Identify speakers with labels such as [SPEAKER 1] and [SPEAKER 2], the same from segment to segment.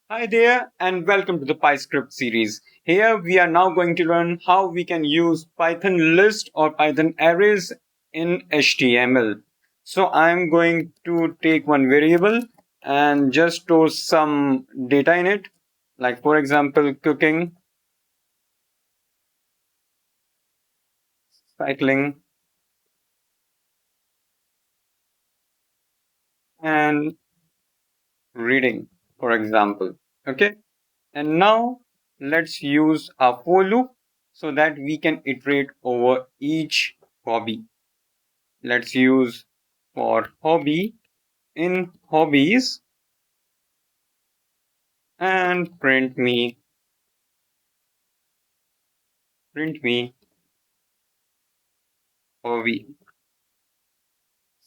[SPEAKER 1] Hi there and welcome to the pyScript series. Here we are now going to learn how we can use Python list or Python arrays in HTML. So I'm going to take one variable and just store some data in it. Like for example, cooking, cycling, and reading, for example. Okay. And now let's use a for loop so that we can iterate over each hobby. Let's use for hobby in hobbies and print me hobby.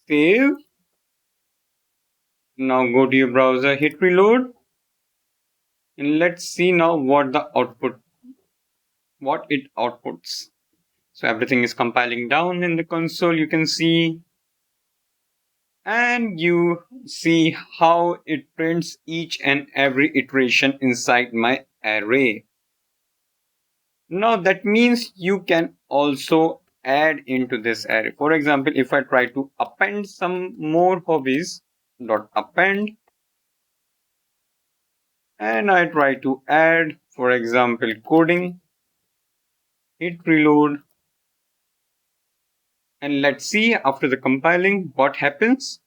[SPEAKER 1] Save. Now go to your browser, hit reload, and let's see now what it outputs. So everything is compiling down in the console, you can see, and you see how it prints each and every iteration inside my array. Now that means you can also add into this array. For example, if I try to append some more hobbies, dot append, and I try to add, for example, coding, hit reload, and let's see after the compiling what happens.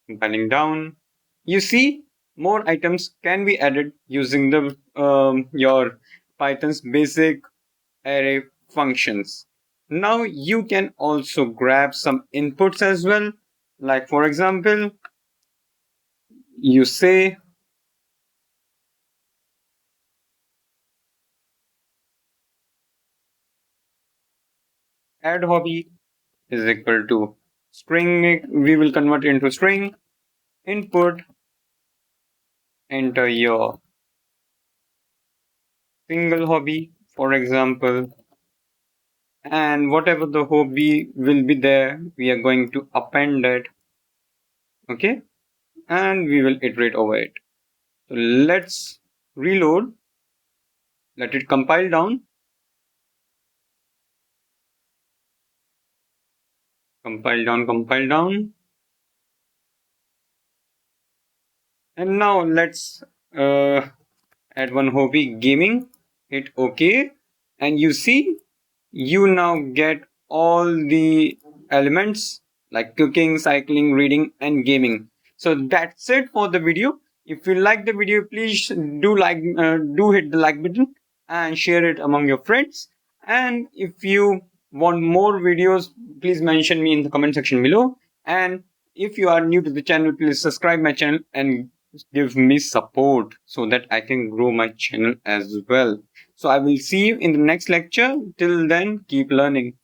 [SPEAKER 1] Compiling down, you see more items can be added using the your Python's basic array functions. Now you can also grab some inputs as well. Like for example, you say add hobby is equal to string, we will convert it into string, input, enter your single hobby, for example, and whatever the hobby will be there, we are going to append it, okay, and we will iterate over it. So let's reload, let it compile down, compile down, and now let's uh, add one hobby, gaming, hit OK, and you see you now get all the elements like cooking, cycling, reading, and gaming. So that's it for the video. If you like the video, please do hit the like button and share it among your friends. And if you want more videos, please mention me in the comment section below. And if you are new to the channel, please subscribe my channel and give me support so that I can grow my channel as well. So I will see you in the next lecture. Till then, keep learning.